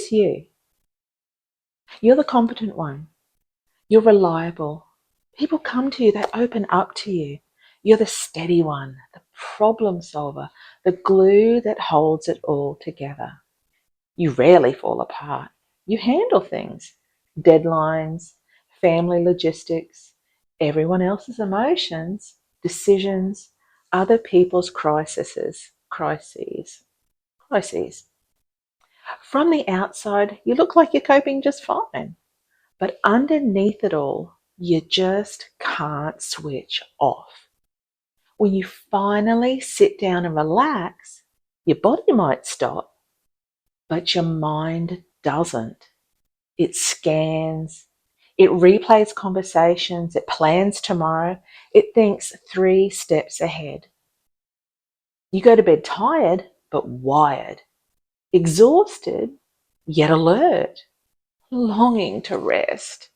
just you. You're the competent one. You're reliable. People come to you, they open up to you. You're the steady one, the problem solver, the glue that holds it all together. You rarely fall apart. You handle things, deadlines, family logistics, everyone else's emotions, decisions, other people's crises. From the outside, you look like you're coping just fine. But underneath it all, you just can't switch off. When you finally sit down and relax, your body might stop, but your mind doesn't. It scans, it replays conversations, it plans tomorrow, it thinks 3 steps ahead. You go to bed tired, but wired, exhausted, yet alert, longing to rest,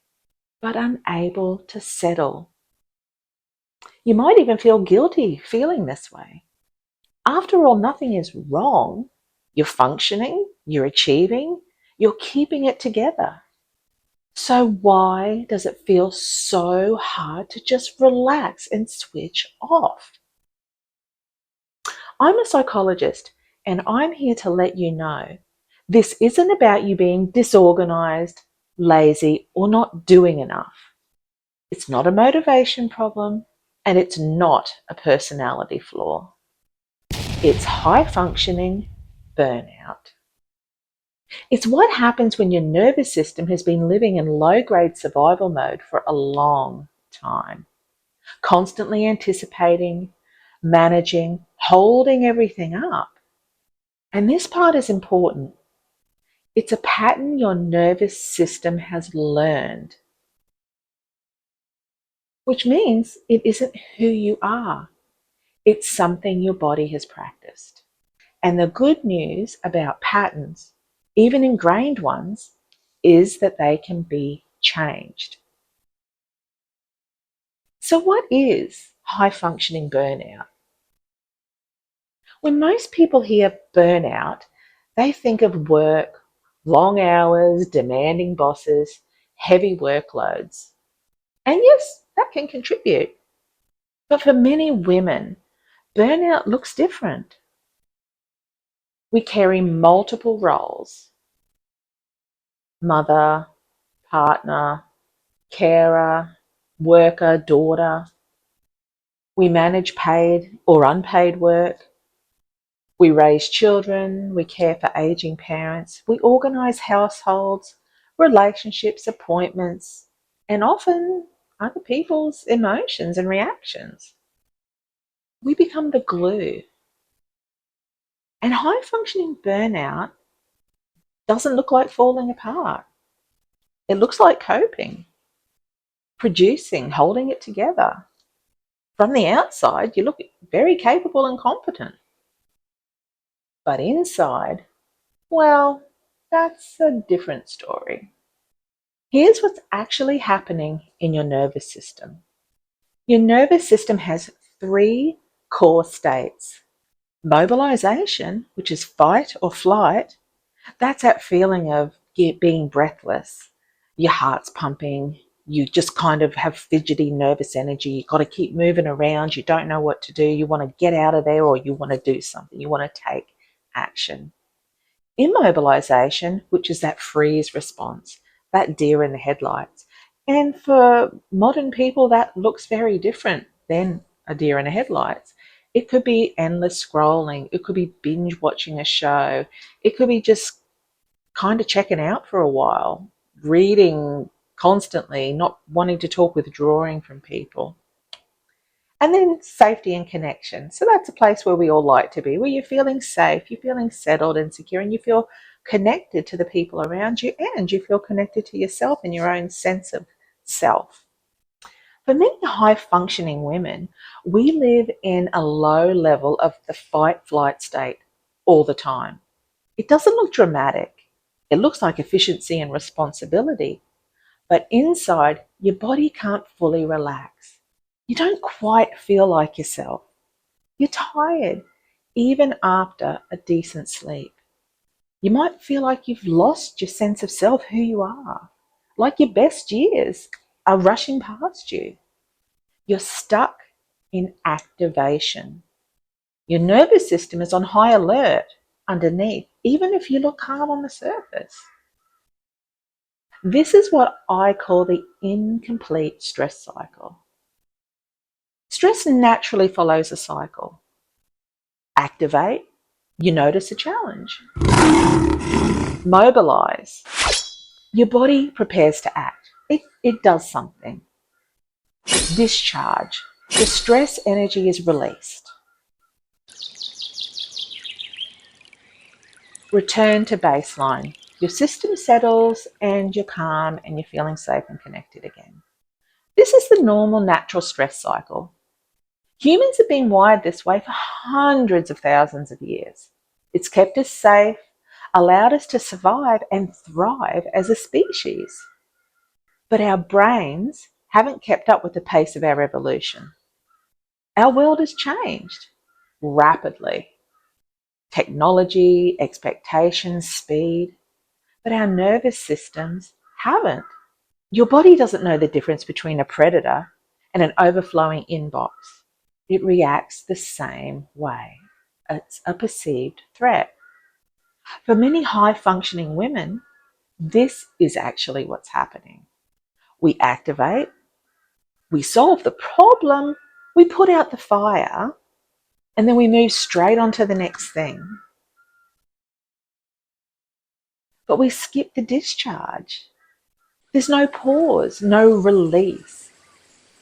but unable to settle. You might even feel guilty feeling this way. After all, nothing is wrong. You're functioning, you're achieving, you're keeping it together. So why does it feel so hard to just relax and switch off? I'm a psychologist, and I'm here to let you know this isn't about you being disorganized, lazy, or not doing enough. It's not a motivation problem, and it's not a personality flaw. It's high functioning burnout. It's what happens when your nervous system has been living in low-grade survival mode for a long time, constantly anticipating, managing, holding everything up. And this part is important. It's a pattern your nervous system has learned, which means it isn't who you are. It's something your body has practiced. And the good news about patterns, even ingrained ones, is that they can be changed. So what is high functioning burnout? When most people hear burnout, they think of work, long hours, demanding bosses, heavy workloads. And yes, that can contribute. But for many women, burnout looks different. We carry multiple roles: mother, partner, carer, worker, daughter. We manage paid or unpaid work. We raise children. We care for aging parents. We organise households, relationships, appointments, and often other people's emotions and reactions. We become the glue. And high functioning burnout doesn't look like falling apart. It looks like coping, producing, holding it together. From the outside, you look very capable and competent. But inside, well, that's a different story. Here's what's actually happening in your nervous system. Your nervous system has 3 core states. Mobilization, which is fight or flight, that's that feeling of being breathless. Your heart's pumping, you just kind of have fidgety nervous energy. You've got to keep moving around. You don't know what to do. You want to get out of there, or you want to do something. You want to take action. Immobilization, which is that freeze response, that deer in the headlights. And for modern people, that looks very different than a deer in the headlights. It could be endless scrolling. It could be binge watching a show. It could be just kind of checking out for a while, reading constantly, not wanting to talk, withdrawing from people. And then safety and connection. So that's a place where we all like to be, where you're feeling safe, you're feeling settled and secure, and you feel connected to the people around you, and you feel connected to yourself and your own sense of self. For many high functioning women, we live in a low level of the fight flight state all the time. It doesn't look dramatic. It looks like efficiency and responsibility, but inside, your body can't fully relax. You don't quite feel like yourself. You're tired, even after a decent sleep. You might feel like you've lost your sense of self, who you are, like your best years are rushing past you. You're stuck in activation. Your nervous system is on high alert underneath, even if you look calm on the surface. This is what I call the incomplete stress cycle. Stress naturally follows a cycle. Activate, you notice a challenge. Mobilize, your body prepares to act. It does something. Discharge, the stress energy is released. Return to baseline. Your system settles and you're calm and you're feeling safe and connected again. This is the normal natural stress cycle. Humans have been wired this way for hundreds of thousands of years. It's kept us safe, allowed us to survive and thrive as a species. But our brains haven't kept up with the pace of our evolution. Our world has changed rapidly. Technology, expectations, speed, but our nervous systems haven't. Your body doesn't know the difference between a predator and an overflowing inbox. It reacts the same way. It's a perceived threat. For many high-functioning women, this is actually what's happening. We activate, we solve the problem, we put out the fire, and then we move straight on to the next thing. But we skip the discharge. There's no pause, no release,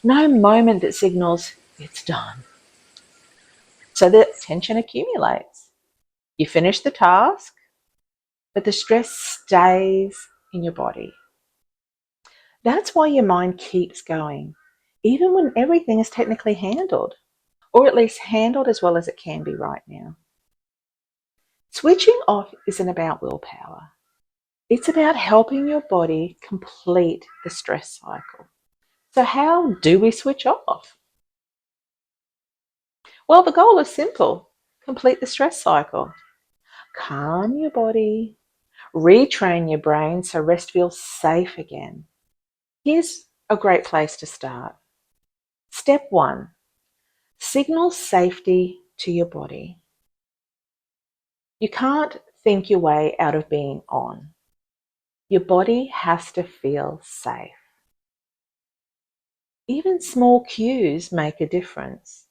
no moment that signals it's done. So the tension accumulates. You finish the task, but the stress stays in your body. That's why your mind keeps going, even when everything is technically handled, or at least handled as well as it can be right now. Switching off isn't about willpower. It's about helping your body complete the stress cycle. So how do we switch off? Well, the goal is simple. Complete the stress cycle. Calm your body. Retrain your brain so rest feels safe again. Here's a great place to start. Step 1. Signal safety to your body. You can't think your way out of being on. Your body has to feel safe. Even small cues make a difference.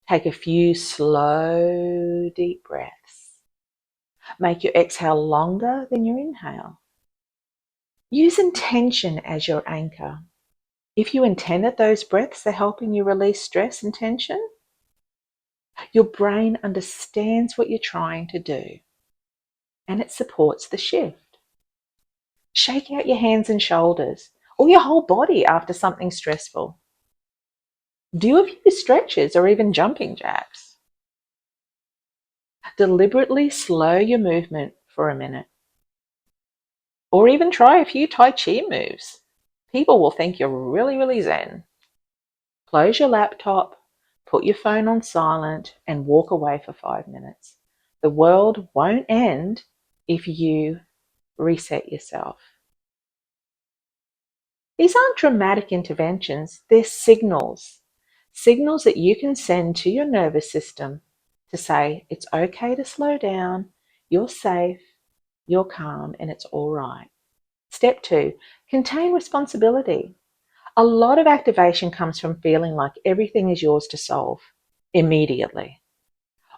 Take a few slow, deep breaths. Make your exhale longer than your inhale. Use intention as your anchor. If you intend that those breaths are helping you release stress and tension, your brain understands what you're trying to do and it supports the shift. Shake out your hands and shoulders or your whole body after something stressful. Do a few stretches or even jumping jacks. Deliberately slow your movement for a minute. Or even try a few Tai Chi moves. People will think you're really, really zen. Close your laptop, put your phone on silent, and walk away for 5 minutes. The world won't end if you reset yourself. These aren't dramatic interventions, they're signals. Signals that you can send to your nervous system to say it's okay to slow down, you're safe, you're calm, and it's all right. Step 2, contain responsibility. A lot of activation comes from feeling like everything is yours to solve immediately.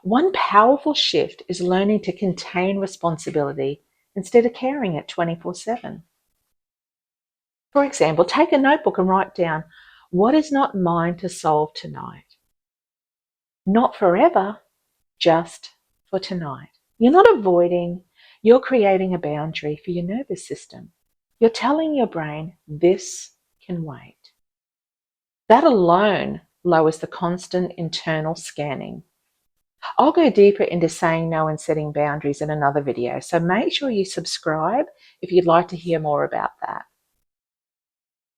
One powerful shift is learning to contain responsibility instead of carrying it 24/7. For example, take a notebook and write down, what is not mine to solve tonight? Not forever, just for tonight. You're not avoiding, you're creating a boundary for your nervous system. You're telling your brain, this can wait. That alone lowers the constant internal scanning. I'll go deeper into saying no and setting boundaries in another video, so make sure you subscribe if you'd like to hear more about that.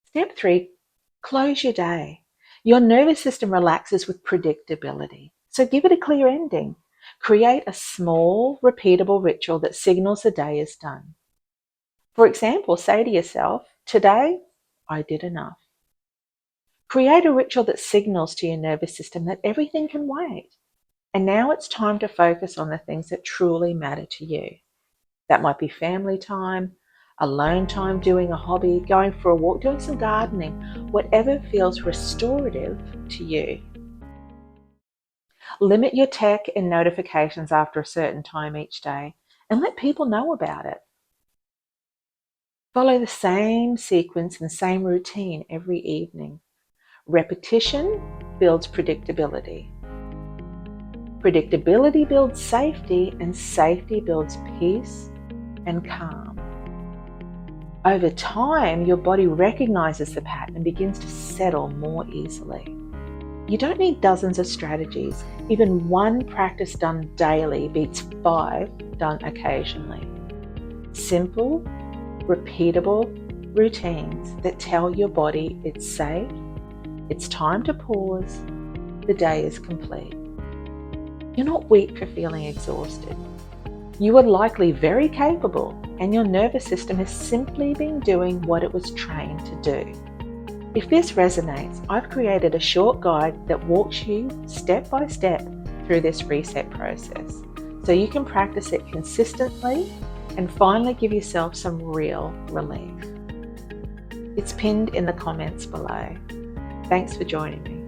Step 3, close your day. Your nervous system relaxes with predictability, so give it a clear ending. Create a small, repeatable ritual that signals the day is done. For example, say to yourself, today I did enough. Create a ritual that signals to your nervous system that everything can wait. And now it's time to focus on the things that truly matter to you. That might be family time, alone time, doing a hobby, going for a walk, doing some gardening, whatever feels restorative to you. Limit your tech and notifications after a certain time each day and let people know about it. Follow the same sequence and same routine every evening. Repetition builds predictability. Predictability builds safety, and safety builds peace and calm. Over time, your body recognizes the pattern and begins to settle more easily. You don't need dozens of strategies. Even one practice done daily beats 5 done occasionally. Simple, repeatable routines that tell your body it's safe, it's time to pause, the day is complete. You're not weak for feeling exhausted. You are likely very capable, and your nervous system has simply been doing what it was trained to do. If this resonates, I've created a short guide that walks you step by step through this reset process, so you can practice it consistently and finally give yourself some real relief. It's pinned in the comments below. Thanks for joining me.